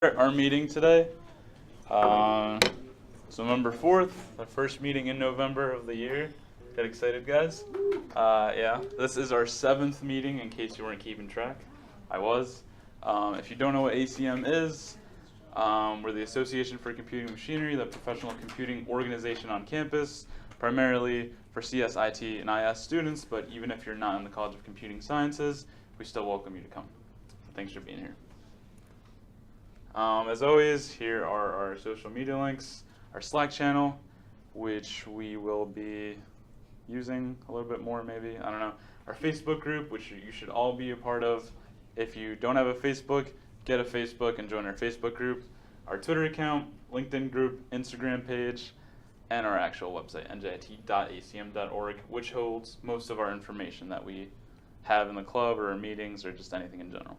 Our meeting today. It's November 4th, the first meeting in November of the year. Get excited, guys? Yeah, this is our 7th meeting, in case you weren't keeping track. I was. If you don't know what ACM is, we're the Association for Computing Machinery, the professional computing organization on campus, primarily for CS, IT, and IS students, but even if you're not in the College of Computing Sciences, we still welcome you to come. Thanks for being here. As always, here are our social media links, our Slack channel, which we will be using a little bit more maybe, I don't know. Our Facebook group, which you should all be a part of. If you don't have a Facebook, get a Facebook and join our Facebook group. Our Twitter account, LinkedIn group, Instagram page, and our actual website, njit.acm.org, which holds most of our information that we have in the club or our meetings or just anything in general.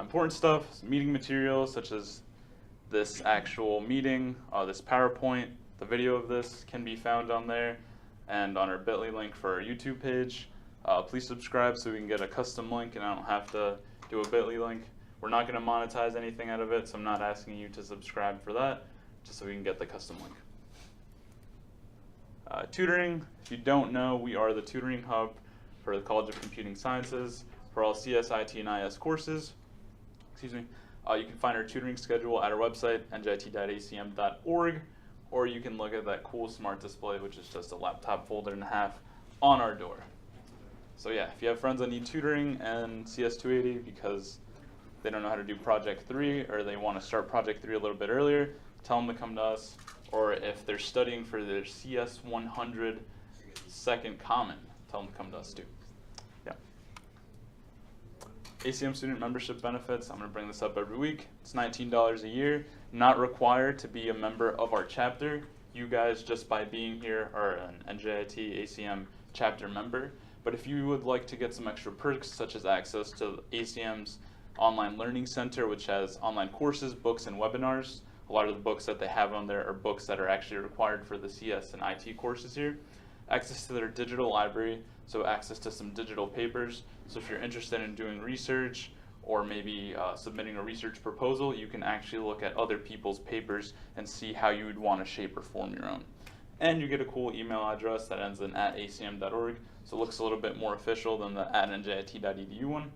Important stuff, meeting materials such as this actual meeting, this PowerPoint, the video of this can be found on there, and on our bit.ly link for our YouTube page. Please subscribe so we can get a custom link and I don't have to do a bit.ly link. We're not going to monetize anything out of it, so I'm not asking you to subscribe for that, just so we can get the custom link. Tutoring, if you don't know, we are the tutoring hub for the College of Computing Sciences for all CS, IT, and IS courses. You can find our tutoring schedule at our website, njit.acm.org, or you can look at that cool smart display, which is just a laptop folder and a half on our door. So yeah, if you have friends that need tutoring and CS 280 because they don't know how to do Project 3 or they want to start Project 3 a little bit earlier, tell them to come to us. Or if they're studying for their CS 100 second common, tell them to come to us too. ACM student membership benefits, I'm going to bring this up every week. It's $19 a year, not required to be a member of our chapter. You guys, just by being here, are an NJIT ACM chapter member. But if you would like to get some extra perks, such as access to ACM's online learning center, which has online courses, books, and webinars. A lot of the books that they have on there are books that are actually required for the CS and IT courses here. Access to their digital library, so access to some digital papers. So if you're interested in doing research or maybe submitting a research proposal, you can actually look at other people's papers and see how you would want to shape or form your own. And you get a cool email address that ends in @acm.org, so it looks a little bit more official than the @njit.edu one.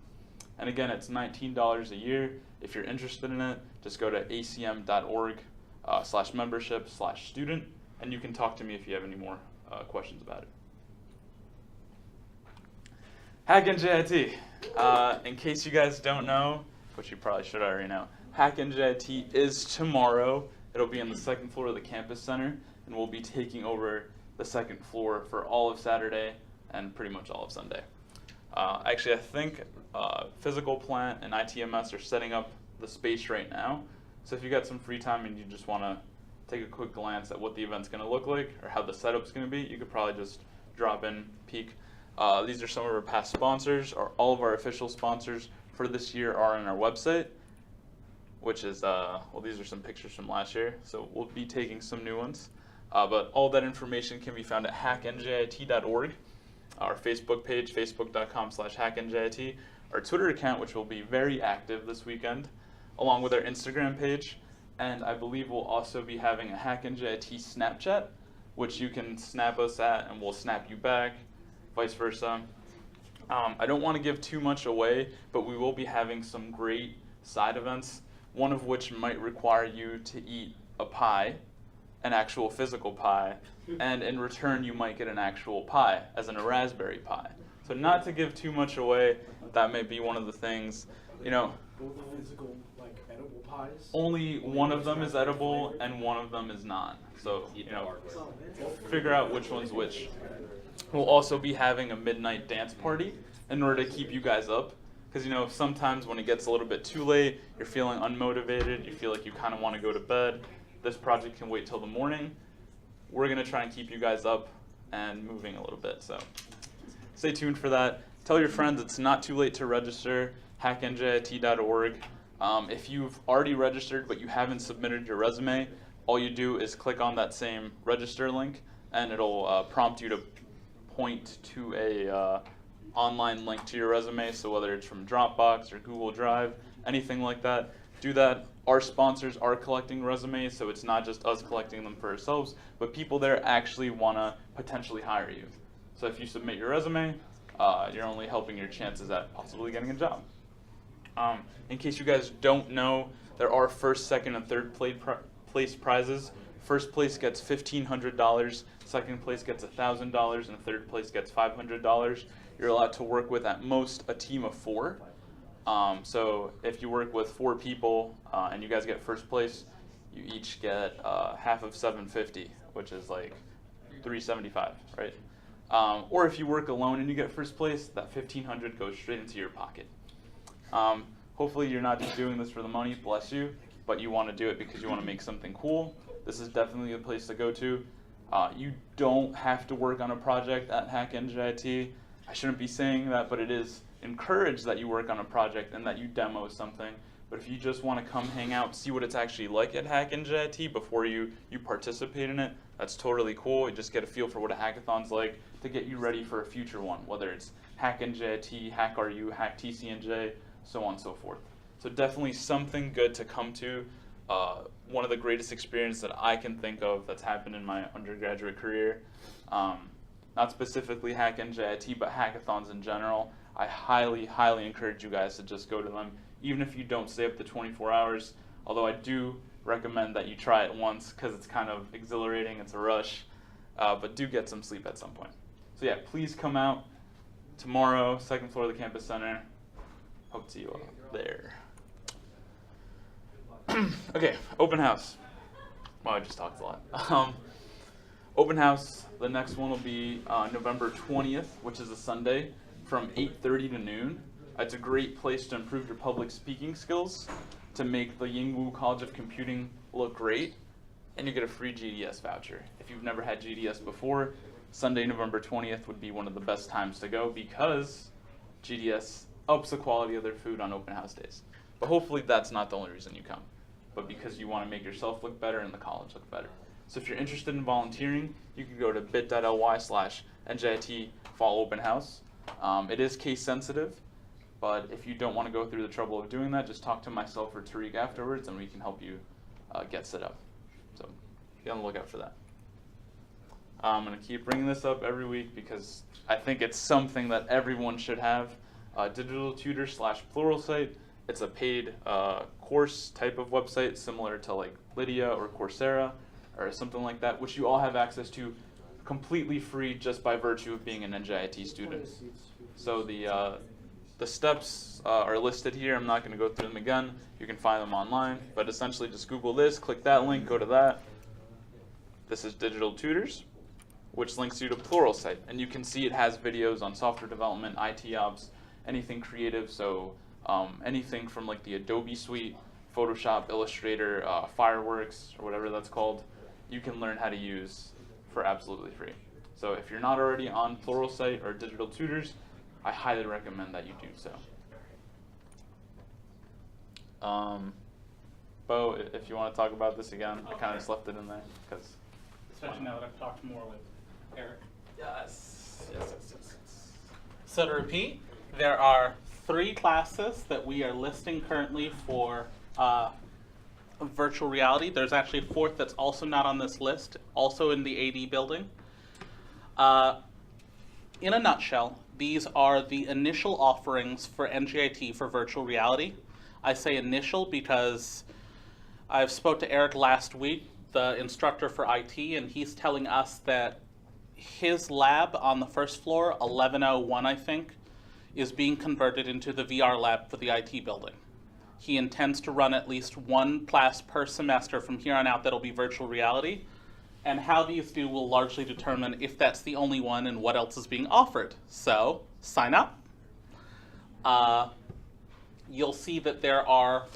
And again, it's $19 a year. If you're interested in it, just go to acm.org/membership/student, and you can talk to me if you have any more questions about it. Hack NJIT. In case you guys don't know, which you probably should already know, Hack NJIT is tomorrow. It'll be on the second floor of the campus center, and we'll be taking over the second floor for all of Saturday and pretty much all of Sunday. Actually, I think Physical Plant and ITMS are setting up the space right now. So if you got some free time and you just want to take a quick glance at what the event's going to look like or how the setup's going to be, you could probably just drop in, peek. These are some of our past sponsors, or all of our official sponsors for this year are on our website, which is, well, these are some pictures from last year, so we'll be taking some new ones. But all that information can be found at hacknjit.org, our Facebook page, facebook.com/hacknjit, our Twitter account, which will be very active this weekend, along with our Instagram page, and I believe we'll also be having a Hack NJIT Snapchat, which you can snap us at and we'll snap you back, vice versa. I don't want to give too much away, but we will be having some great side events, one of which might require you to eat a pie, an actual physical pie, and in return you might get an actual pie, as in a raspberry pie. So not to give too much away, that may be one of the things, you know. Both physical, like edible pies? Only one of them is edible and one of them is not. So, you know, figure out which one's which. We'll also be having a midnight dance party in order to keep you guys up. Because, you know, sometimes when it gets a little bit too late, you're feeling unmotivated, you feel like you kind of want to go to bed. This project can wait till the morning. We're going to try and keep you guys up and moving a little bit. So stay tuned for that. Tell your friends it's not too late to register, hacknjit.org. If you've already registered but you haven't submitted your resume, all you do is click on that same register link and it'll prompt you to point to a online link to your resume. So whether it's from Dropbox or Google Drive, anything like that, do that. Our sponsors are collecting resumes, so it's not just us collecting them for ourselves, but people there actually want to potentially hire you. So if you submit your resume, you're only helping your chances at possibly getting a job. In case you guys don't know, there are first, second, and third place prizes. First place gets $1,500, second place gets $1,000, and third place gets $500. You're allowed to work with at most a team of 4. So if you work with 4 people and you guys get first place, you each get half of $750, which is like $375, right? Or if you work alone and you get first place, that $1,500 goes straight into your pocket. Hopefully you're not just doing this for the money, bless you, but you want to do it because you want to make something cool. This is definitely a place to go to. You don't have to work on a project at Hack NJIT. I shouldn't be saying that, but it is encouraged that you work on a project and that you demo something. But if you just want to come hang out, see what it's actually like at Hack NJIT before you participate in it, that's totally cool. You just get a feel for what a hackathon's like to get you ready for a future one, whether it's Hack NJIT, Hack RU, Hack TCNJ, so on and so forth. So definitely something good to come to. One of the greatest experiences that I can think of that's happened in my undergraduate career. Not specifically Hack NJIT, but hackathons in general. I highly, highly encourage you guys to just go to them, even if you don't stay up to 24 hours. Although I do recommend that you try it once because it's kind of exhilarating, it's a rush, but do get some sleep at some point. So yeah, please come out tomorrow, 2nd floor of the campus center. Hope to see you all there. Okay, open house. Well, I just talked a lot. Open house, the next one will be November 20th, which is a Sunday, from 8:30 to noon. It's a great place to improve your public speaking skills, to make the Yingwu College of Computing look great, and you get a free GDS voucher. If you've never had GDS before, Sunday, November 20th would be one of the best times to go because GDS ups the quality of their food on open house days. But hopefully that's not the only reason you come, but because you want to make yourself look better and the college look better. So if you're interested in volunteering, you can go to bit.ly/NJIT Fall Open House. It is case sensitive, but if you don't want to go through the trouble of doing that, just talk to myself or Tariq afterwards and we can help you get set up. So be on the lookout for that. I'm going to keep bringing this up every week because I think it's something that everyone should have. Digital Tutor /Pluralsight. It's a paid course type of website similar to like Lydia or Coursera or something like that, which you all have access to completely free just by virtue of being an NJIT student. So the steps are listed here. I'm not going to go through them again. You can find them online, but essentially just Google this, click that link, go to that. This is Digital Tutors, which links you to Pluralsight, and you can see it has videos on software development, IT ops, anything creative. So anything from like the Adobe suite, Photoshop, Illustrator, Fireworks, or whatever that's called, you can learn how to use for absolutely free. So if you're not already on Pluralsight or Digital Tutors, I highly recommend that you do so. Bo, if you want to talk about this again, I kind of just left it in there because. Especially now that I've talked more with Eric. Yes. So to repeat, there are 3 classes that we are listing currently for virtual reality. There's actually a 4th that's also not on this list, also in the AD building. In a nutshell, these are the initial offerings for NJIT for virtual reality. I say initial because I've spoke to Eric last week, the instructor for IT, and he's telling us that his lab on the first floor, 1101 I think, is being converted into the VR lab for the IT building. He intends to run at least 1 class per semester from here on out that'll be virtual reality. And how these do will largely determine if that's the only one and what else is being offered. So, sign up. You'll see that there are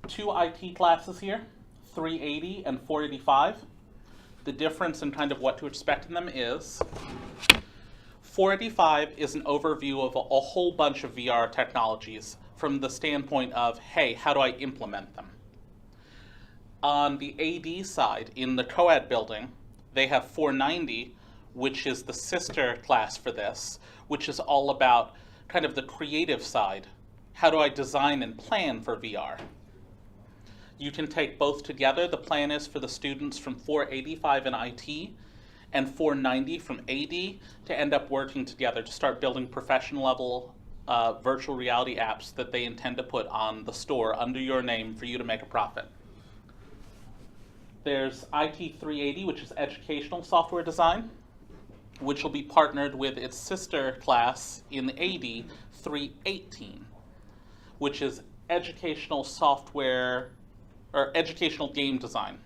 2 IT classes here, 380 and 485. The difference in kind of what to expect in them is 485 is an overview of a whole bunch of VR technologies from the standpoint of, hey, how do I implement them? On the AD side, in the COAD building, they have 490, which is the sister class for this, which is all about kind of the creative side. how do I design and plan for VR? You can take both together. The plan is for the students from 485 in IT and 490 from AD to end up working together to start building professional level virtual reality apps that they intend to put on the store under your name for you to make a profit. There's IT 380, which is educational software design, which will be partnered with its sister class in AD 318, which is educational software or educational game design.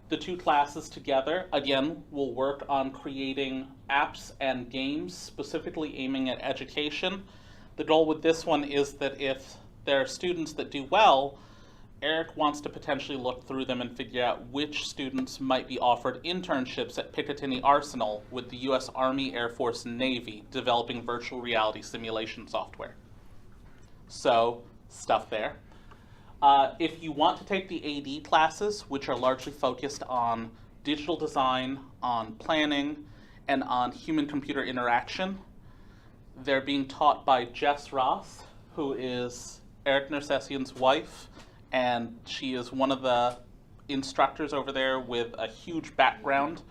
The two classes together, again, will work on creating apps and games specifically aiming at education. The goal with this one is that if there are students that do well, Eric wants to potentially look through them and figure out which students might be offered internships at Picatinny Arsenal with the US Army, Air Force, and Navy developing virtual reality simulation software. So, stuff there. If you want to take the AD classes, which are largely focused on digital design, on planning, and on human-computer interaction, they're being taught by Jess Ross, who is Eric Nersessian's wife, and she is one of the instructors over there with a huge background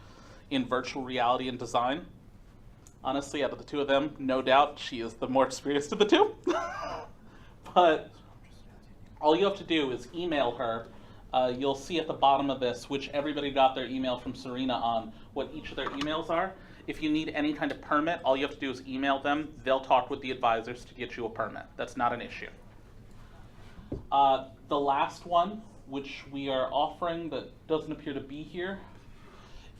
in virtual reality and design. Honestly, out of the two of them, no doubt she is the more experienced of the two. But all you have to do is email her. You'll see at the bottom of this, which everybody got their email from Serena on, what each of their emails are. If you need any kind of permit, all you have to do is email them. They'll talk with the advisors to get you a permit. That's not an issue. The last one, which we are offering that doesn't appear to be here,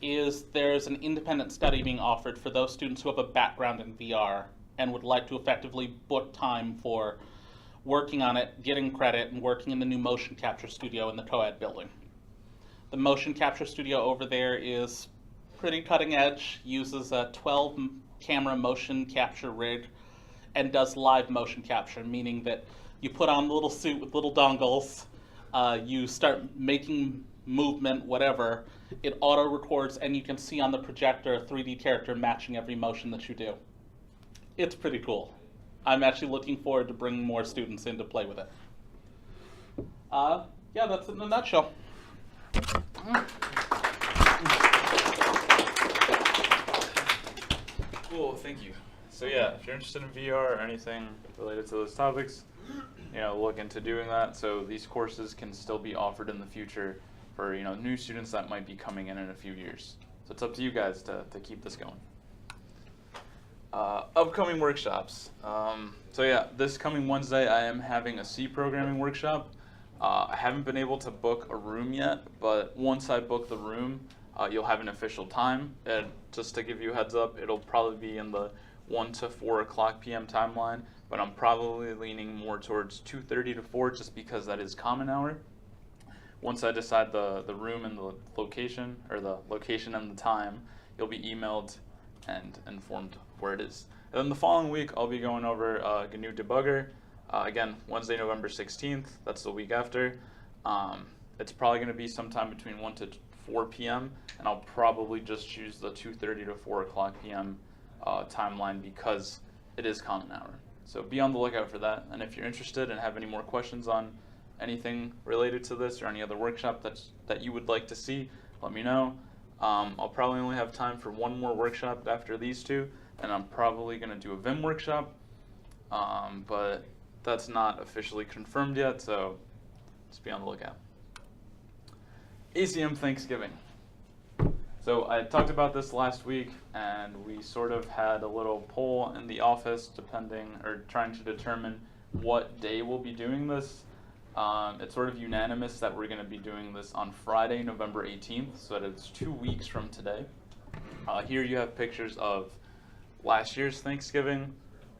is there's an independent study being offered for those students who have a background in VR and would like to effectively book time for working on it, getting credit, and working in the new motion capture studio in the COED building. The motion capture studio over there is pretty cutting edge, uses a 12 camera motion capture rig, and does live motion capture, meaning that you put on a little suit with little dongles, you start making movement, whatever, it auto records, and you can see on the projector a 3D character matching every motion that you do. It's pretty cool. I'm actually looking forward to bringing more students in to play with it. Yeah, that's it in a nutshell. Cool, thank you. So yeah, if you're interested in VR or anything related to those topics, look into doing that. So these courses can still be offered in the future for new students that might be coming in a few years. So it's up to you guys to keep this going. Upcoming workshops. So yeah, this coming Wednesday I am having a C programming workshop. I haven't been able to book a room yet, but once I book the room, you'll have an official time. And just to give you a heads up, it'll probably be in the 1 to 4 o'clock p.m. timeline, but I'm probably leaning more towards 2:30 to 4 just because that is common hour. Once I decide the room and the location, or the location and the time, you'll be emailed and informed where it is. And then the following week, I'll be going over GNU Debugger. Again, Wednesday, November 16th. That's the week after. It's probably going to be sometime between 1 to 4 p.m. and I'll probably just choose the 2:30 to 4 o'clock p.m. Timeline because it is common hour. So be on the lookout for that. And if you're interested and have any more questions on anything related to this or any other workshop that you would like to see, let me know. I'll probably only have time for one more workshop after these two, and I'm probably going to do a Vim workshop, but that's not officially confirmed yet, so just be on the lookout. ACM Thanksgiving. So I talked about this last week, and we sort of had a little poll in the office trying to determine what day we'll be doing this. It's sort of unanimous that we're going to be doing this on Friday, November 18th, so that it's 2 weeks from today. Here you have pictures of last year's Thanksgiving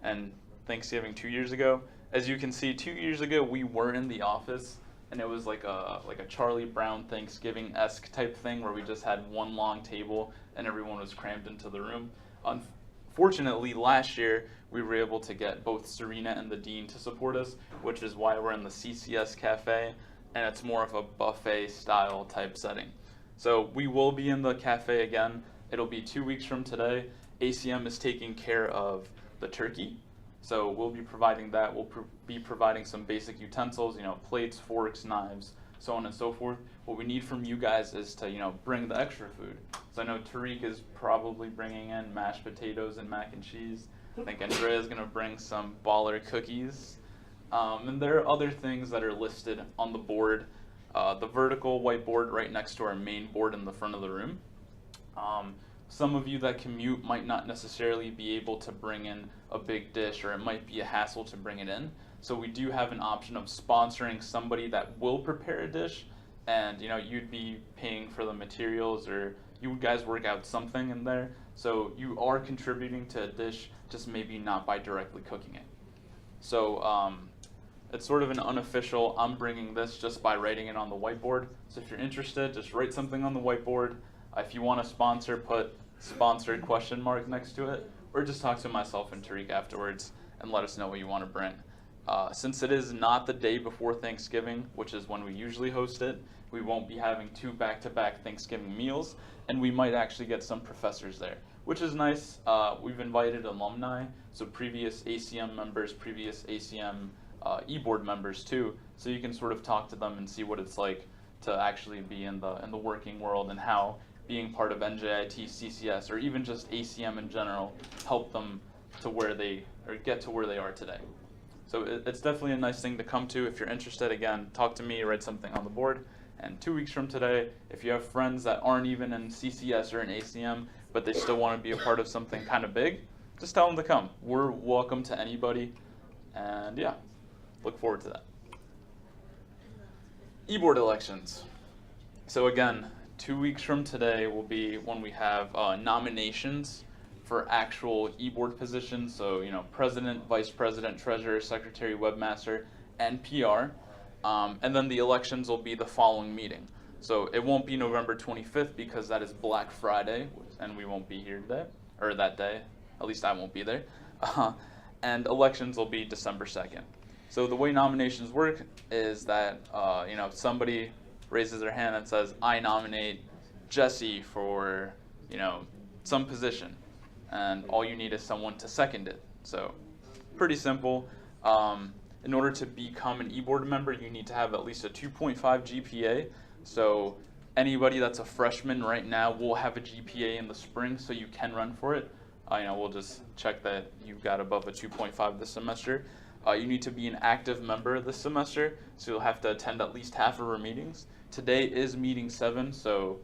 and Thanksgiving 2 years ago. As you can see, 2 years ago we were in the office, and it was like a Charlie Brown Thanksgiving-esque type thing where we just had one long table and everyone was crammed into the room. Unfortunately, last year we were able to get both Serena and the dean to support us, which is why we're in the CCS cafe, and it's more of a buffet style type setting. So we will be in the cafe again. It'll be 2 weeks from today. ACM is taking care of the turkey. So we'll be providing that. We'll be providing some basic utensils, plates, forks, knives, so on and so forth. What we need from you guys is to, bring the extra food. So I know Tariq is probably bringing in mashed potatoes and mac and cheese. I think Andrea is going to bring some baller cookies. And there are other things that are listed on the board. The vertical whiteboard right next to our main board in the front of the room. Some of you that commute might not necessarily be able to bring in a big dish, or it might be a hassle to bring it in. So we do have an option of sponsoring somebody that will prepare a dish, and you'd be paying for the materials, or you guys work out something in there. So you are contributing to a dish, just maybe not by directly cooking it. So it's sort of an unofficial, I'm bringing this just by writing it on the whiteboard. So if you're interested, just write something on the whiteboard. If you want to sponsor, put sponsored question mark next to it, or just talk to myself and Tariq afterwards and let us know what you want to bring. Since it is not the day before Thanksgiving, which is when we usually host it, we won't be having 2 back-to-back Thanksgiving meals, and we might actually get some professors there, which is nice. We've invited alumni, so previous ACM members, previous ACM e-board members too, so you can sort of talk to them and see what it's like to actually be in the working world, and how being part of NJIT, CCS, or even just ACM in general help them to where they, or get to where they are today. So it's definitely a nice thing to come to. If you're interested, again, talk to me, write something on the board. And 2 weeks from today, if you have friends that aren't even in CCS or in ACM, but they still want to be a part of something kind of big, just tell them to come. We're welcome to anybody. And yeah, look forward to that. E-board elections. So again, 2 weeks from today will be when we have nominations for actual e-board positions. So, president, vice president, treasurer, secretary, webmaster, and PR. And then the elections will be the following meeting. So it won't be November 25th because that is Black Friday, and we won't be here today, or that day. At least I won't be there. And elections will be December 2nd. So the way nominations work is that, somebody raises their hand and says, I nominate Jesse for, some position. And all you need is someone to second it. So pretty simple. In order to become an e-board member, you need to have at least a 2.5 GPA. So anybody that's a freshman right now will have a GPA in the spring, so you can run for it. We'll just check that you've got above a 2.5 this semester. You need to be an active member this semester, so you'll have to attend at least half of our meetings. Today is meeting 7, so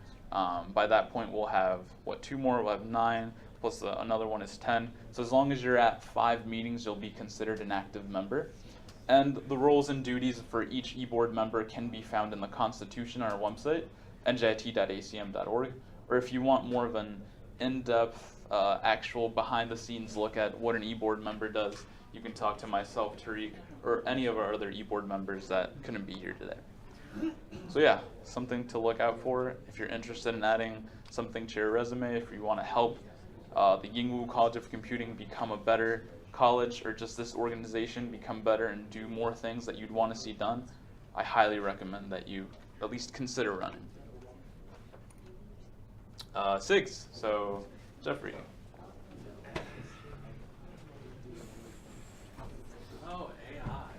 by that point we'll have, 2 more? We'll have 9, plus another one is 10. So as long as you're at 5 meetings, you'll be considered an active member. And the roles and duties for each e-board member can be found in the Constitution on our website, njit.acm.org. Or if you want more of an in-depth, actual behind-the-scenes look at what an e-board member does, you can talk to myself, Tariq, or any of our other e-board members that couldn't be here today. So yeah, something to look out for if you're interested in adding something to your resume, if you want to help the Yingwu College of Computing become a better college, or just this organization become better and do more things that you'd want to see done, I highly recommend that you at least consider running. SIGs, so Jeffrey. Oh, AI.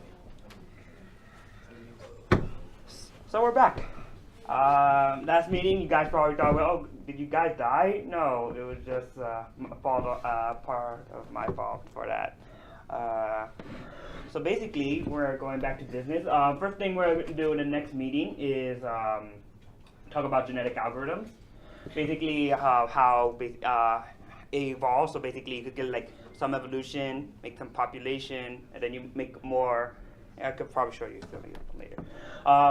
So we're back. Last meeting, you guys probably thought, well, did you guys die? No, it was just a fault, part of my fault for that. So basically, we're going back to business. First thing we're going to do in the next meeting is talk about genetic algorithms. Basically, how it evolves. So basically, you could get like some evolution, make some population, and then you make more. I could probably show you something later.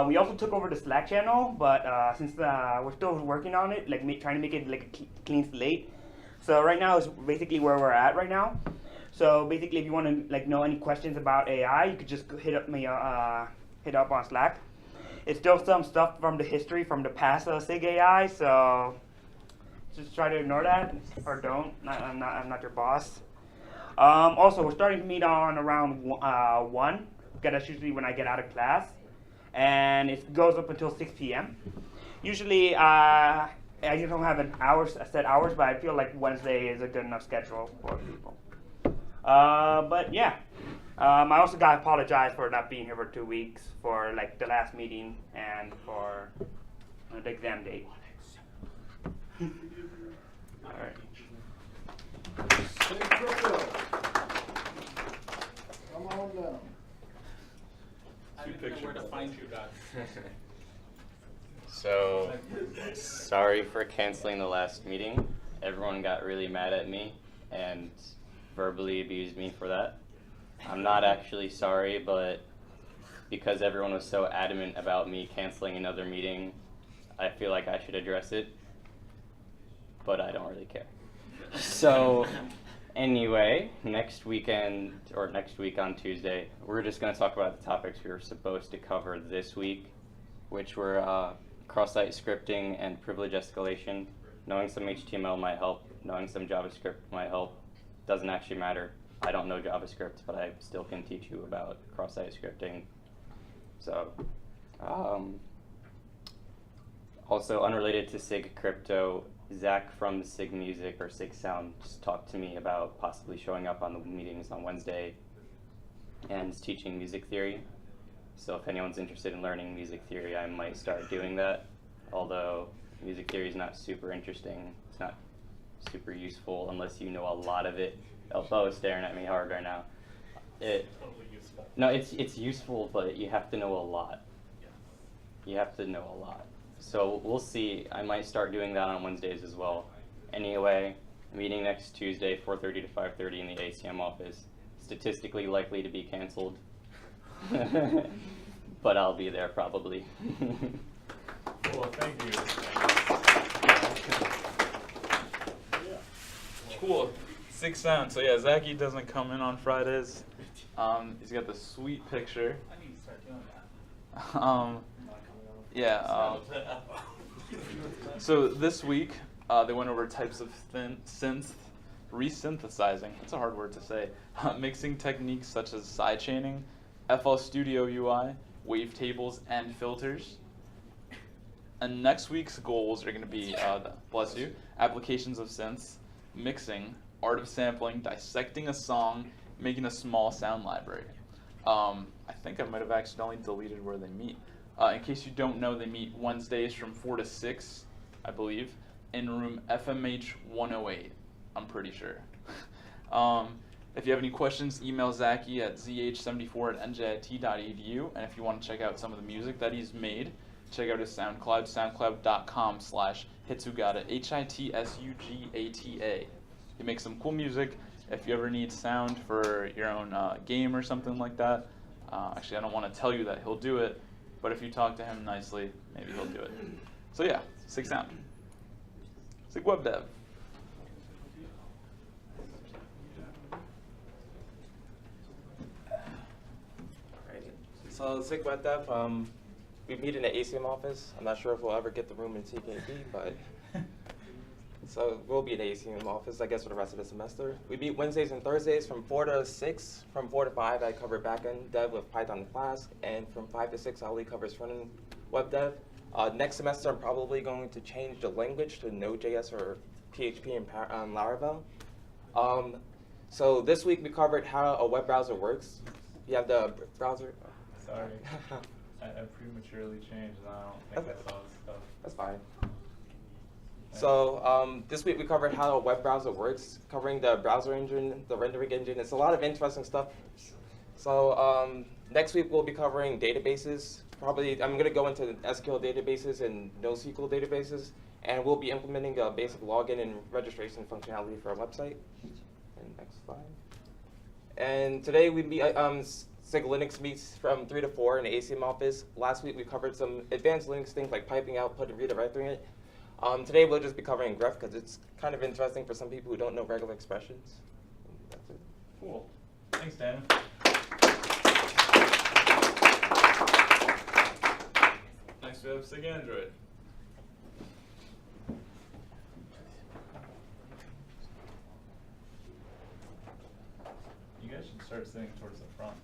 We also took over the Slack channel, but since we're still working on it, like trying to make it like a clean slate. So right now is basically where we're at right now. So basically, if you want to like know any questions about AI, you could just hit up me, hit up on Slack. It's still some stuff from the history from the past of SIG AI, so just try to ignore that or don't. I'm not your boss. Also, we're starting to meet on around 1. That's usually when I get out of class, and it goes up until 6 p.m. Usually, I don't have a set hours, but I feel like Wednesday is a good enough schedule for people. But yeah, I also got to apologize for not being here for 2 weeks for like the last meeting and for the exam date. All right. St. Crypto. Come on down. I didn't know where to find you guys. So, sorry for canceling the last meeting. Everyone got really mad at me and verbally abused me for that. I'm not actually sorry, but because everyone was so adamant about me canceling another meeting, I feel like I should address it, but I don't really care. So, anyway, next weekend, or next week on Tuesday, we're just going to talk about the topics we were supposed to cover this week, which were cross-site scripting and privilege escalation. Knowing some HTML might help, knowing some JavaScript might help. Doesn't actually matter. I don't know JavaScript, but I still can teach you about cross-site scripting. So, also unrelated to Sig Crypto, Zach from Sig Music or Sig Sound just talked to me about possibly showing up on the meetings on Wednesday and teaching music theory. So if anyone's interested in learning music theory, I might start doing that. Although music theory is not super interesting, it's not super useful unless you know a lot of it. Elfo is staring at me hard right now. No, it's useful, but you have to know a lot. You have to know a lot. So we'll see. I might start doing that on Wednesdays as well. Anyway, meeting next Tuesday, 4:30 to 5:30 in the ACM office. Statistically likely to be canceled, but I'll be there probably. Cool, thank you. Cool. Sig Sound. So yeah, Zachy doesn't come in on Fridays. He's got the sweet picture. I need to start doing that. Yeah. So this week, they went over types of synth, resynthesizing. That's a hard word to say. Mixing techniques such as sidechaining, FL Studio UI, wavetables, and filters. And next week's goals are going to be, bless you, applications of synths, mixing, art of sampling, dissecting a song, making a small sound library. I think I might have accidentally deleted where they meet. In case you don't know, they meet Wednesdays from 4 to 6, I believe, in room FMH 108, I'm pretty sure. If you have any questions, email Zachy at zh74@njit.edu, and if you want to check out some of the music that he's made, check out his SoundCloud, soundcloud.com/Hitsugata, Hitsugata. He makes some cool music. If you ever need sound for your own game or something like that, actually I don't want to tell you that he'll do it, but if you talk to him nicely, maybe he'll do it. So yeah, Sig Sound. Sig Web Dev. So Sig Web Dev, we meet in the ACM office. I'm not sure if we'll ever get the room in TKB, but so we'll be in the ACM office, I guess, for the rest of the semester. We meet Wednesdays and Thursdays from 4 to 6. From 4 to 5, I cover backend dev with Python and Flask, and from 5 to 6, Ali covers front-end web dev. Next semester, I'm probably going to change the language to Node.js or PHP and Laravel. So this week we covered how a web browser works. You have the browser. Sorry, I prematurely changed, and I don't think I saw this stuff. That's fine. So this week we covered how a web browser works, covering the browser engine, the rendering engine. It's a lot of interesting stuff. So next week we'll be covering databases. Probably I'm going to go into SQL databases and NoSQL databases, and we'll be implementing a basic login and registration functionality for our website. And next slide. And today we meet. Sig Linux meets from 3 to 4 in the ACM office. Last week we covered some advanced Linux things like piping output and redirecting it. Today we'll just be covering grep because it's kind of interesting for some people who don't know regular expressions. That's it. Cool. Thanks, Dan. Next we have Sig Android. You guys should start sitting towards the front.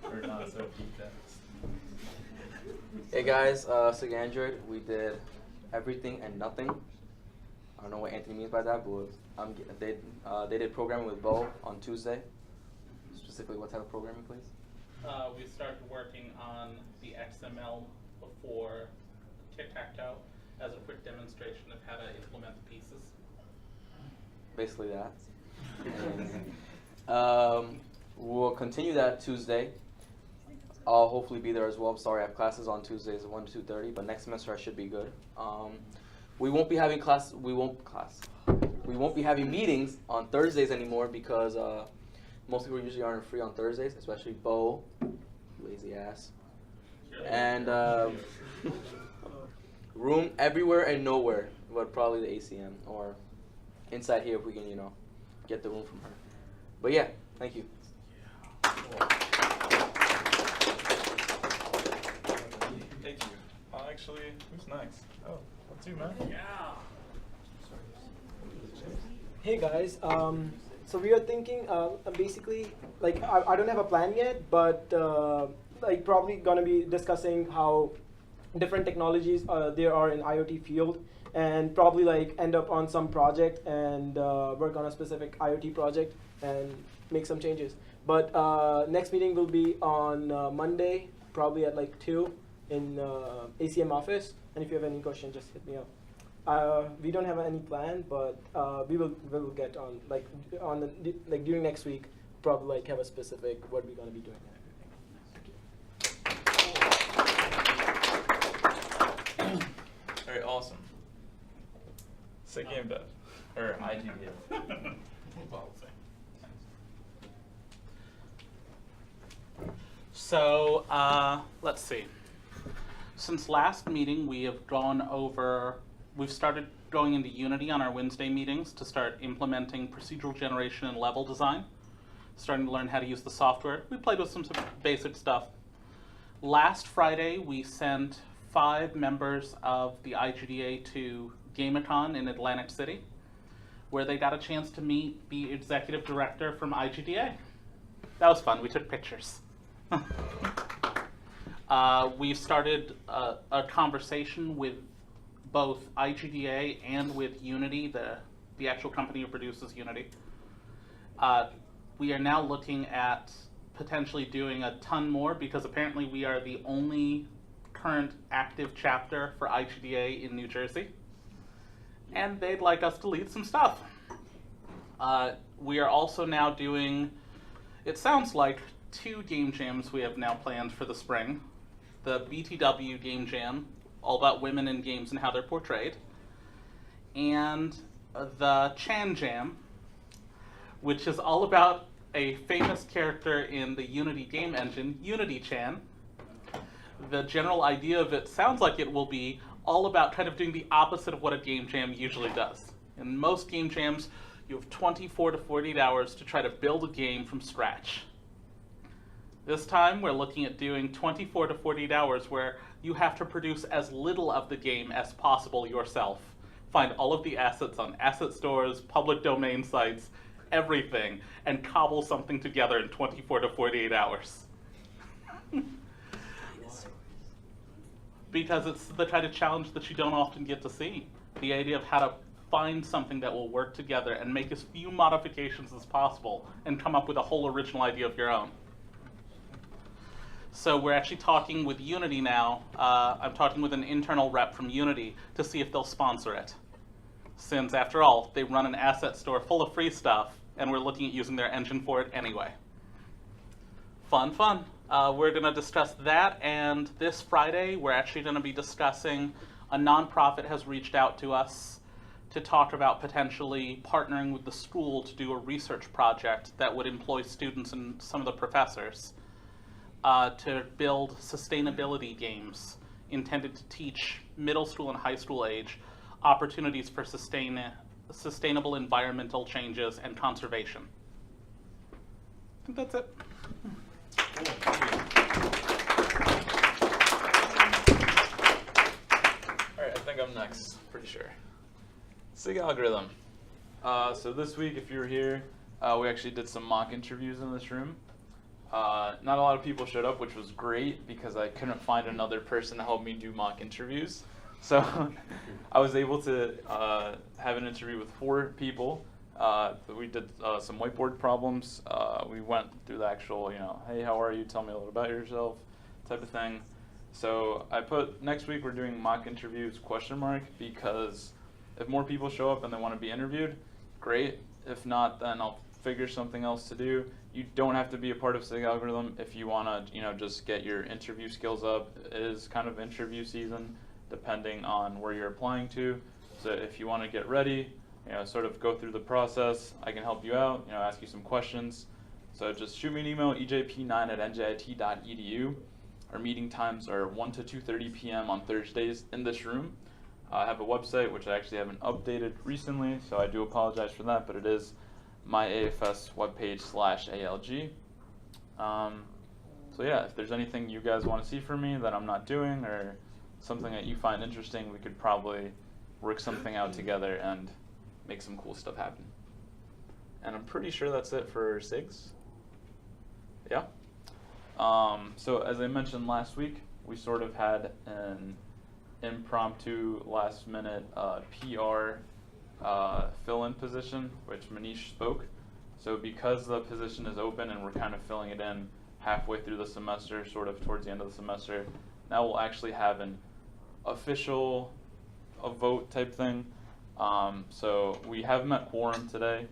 Or not so deep depths. Hey guys, Sig Android. We did everything and nothing. I don't know what Anthony means by that, but they did programming with Bo on Tuesday. specifically what type of programming, please? We started working on the XML for tic-tac-toe as a quick demonstration of how to implement the pieces. Basically that. We'll continue that Tuesday. I'll hopefully be there as well. I'm sorry, I have classes on Tuesdays at 1 to 2:30, but next semester I should be good. We won't be having We won't be having meetings on Thursdays anymore because most people usually aren't free on Thursdays, especially Bo, lazy ass. And room everywhere and nowhere, but probably the ACM or inside here if we can, get the room from her. But yeah, thank you. Thank you. Actually, who's next? Oh, that's you, man. Yeah. Hey guys, so we are thinking basically, like I don't have a plan yet, but like probably gonna be discussing how different technologies there are in IoT field, and probably like end up on some project and work on a specific IoT project and make some changes. But next meeting will be on Monday, probably at like 2 in ACM office. And if you have any question, just hit me up. We don't have any plan, but we will get on during next week. Probably like have a specific what we're gonna be doing and everything. All right, awesome. Sick game dev, or IGDF. So let's see. Since last meeting, we've started going into Unity on our Wednesday meetings to start implementing procedural generation and level design, starting to learn how to use the software. We played with some basic stuff. Last Friday, we sent 5 members of the IGDA to GameaCon in Atlantic City, where they got a chance to meet the executive director from IGDA. That was fun. We took pictures. We started a conversation with both IGDA and with Unity, the actual company who produces Unity. We are now looking at potentially doing a ton more because apparently we are the only current active chapter for IGDA in New Jersey. And they'd like us to lead some stuff. We are also now doing, it sounds like, 2 game jams we have now planned for the spring. The BTW Game Jam, all about women in games and how they're portrayed. And the Chan Jam, which is all about a famous character in the Unity game engine, Unity Chan. The general idea of it sounds like it will be all about kind of doing the opposite of what a game jam usually does. In most game jams, you have 24 to 48 hours to try to build a game from scratch. This time, we're looking at doing 24 to 48 hours where you have to produce as little of the game as possible yourself. Find all of the assets on asset stores, public domain sites, everything, and cobble something together in 24 to 48 hours. Because it's the kind of challenge that you don't often get to see. The idea of how to find something that will work together and make as few modifications as possible and come up with a whole original idea of your own. So we're actually talking with Unity now. I'm talking with an internal rep from Unity to see if they'll sponsor it. Since, after all, they run an asset store full of free stuff, and we're looking at using their engine for it anyway. Fun, fun. We're going to discuss that, and this Friday, we're actually going to be discussing, a nonprofit has reached out to us to talk about potentially partnering with the school to do a research project that would employ students and some of the professors to build sustainability games intended to teach middle school and high school age opportunities for sustainable environmental changes and conservation. I think that's it. Alright, I think I'm next, pretty sure. SIG algorithm. So this week, if you were here, we actually did some mock interviews in this room. Not a lot of people showed up, which was great because I couldn't find another person to help me do mock interviews. So I was able to have an interview with 4 people. We did some whiteboard problems. We went through the actual, hey, how are you? Tell me a little about yourself, type of thing. So I put next week we're doing mock interviews ? Because if more people show up and they want to be interviewed, great. If not, then I'll figure something else to do. You don't have to be a part of SIG algorithm if you want to, just get your interview skills up. It is kind of interview season, depending on where you're applying to. So if you want to get ready, sort of go through the process, I can help you out, ask you some questions. So just shoot me an email, ejp9@njit.edu. Our meeting times are 1 to 2:30 p.m. on Thursdays in this room. I have a website, which I actually haven't updated recently, so I do apologize for that, but it is myAFS webpage /ALG. So yeah, if there's anything you guys want to see from me that I'm not doing or something that you find interesting, we could probably work something out together and make some cool stuff happen. And I'm pretty sure that's it for SIGs. Yeah. So as I mentioned last week, we sort of had an impromptu last minute PR fill-in position, which Manish spoke. So because the position is open and we're kind of filling it in halfway through the semester, sort of towards the end of the semester, now we'll actually have an official vote type thing. So we have met quorum today,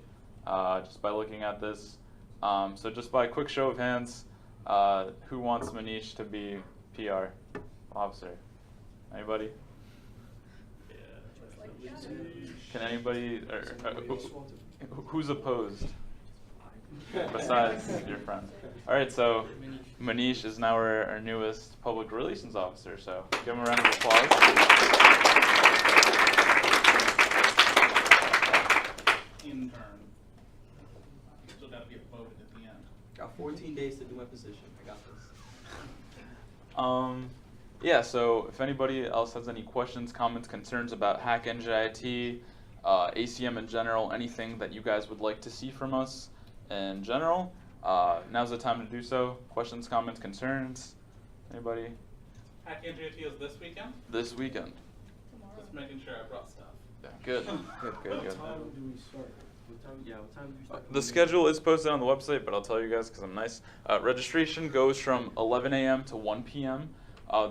just by looking at this. So just by a quick show of hands, who wants Manish to be PR officer? Anybody? Can anybody, who's opposed? Besides your friend. All right, so Manish is now our newest public relations officer, so give him a round of applause. Intern. Still got to get voted at the end. Got 14 days to do my position. I got this. Yeah, so if anybody else has any questions, comments, concerns about Hack NJIT, ACM in general, anything that you guys would like to see from us in general, now's the time to do so. Questions, comments, concerns? Anybody? Hack NJIT is this weekend? This weekend. Just making sure I brought stuff. Yeah, good. Good. What time do we start? What time do we start? The schedule is posted on the website, but I'll tell you guys because I'm nice. Registration goes from 11 a.m. to 1 p.m.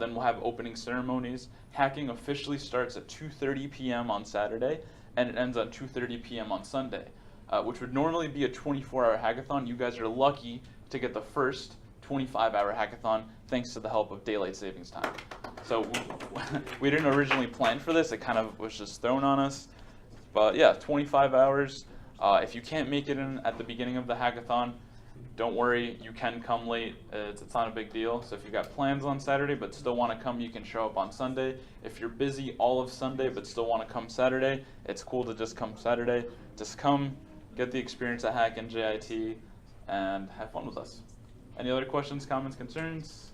Then we'll have opening ceremonies. Hacking officially starts at 2:30 p.m. on Saturday, and it ends at 2:30 p.m. on Sunday, which would normally be a 24-hour hackathon. You guys are lucky to get the first 25-hour hackathon thanks to the help of daylight savings time. So we didn't originally plan for this. It kind of was just thrown on us. But yeah, 25 hours. If you can't make it in at the beginning of the hackathon, don't worry, you can come late. It's not a big deal. So if you got plans on Saturday but still want to come, you can show up on Sunday. If you're busy all of Sunday but still want to come Saturday, it's cool to just come Saturday. Just come, get the experience at Hack NJIT, and have fun with us. Any other questions, comments, concerns?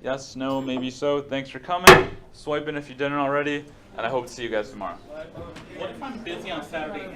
Yes, no, maybe so. Thanks for coming. Swipe in if you didn't already, and I hope to see you guys tomorrow. What if I'm busy on Saturday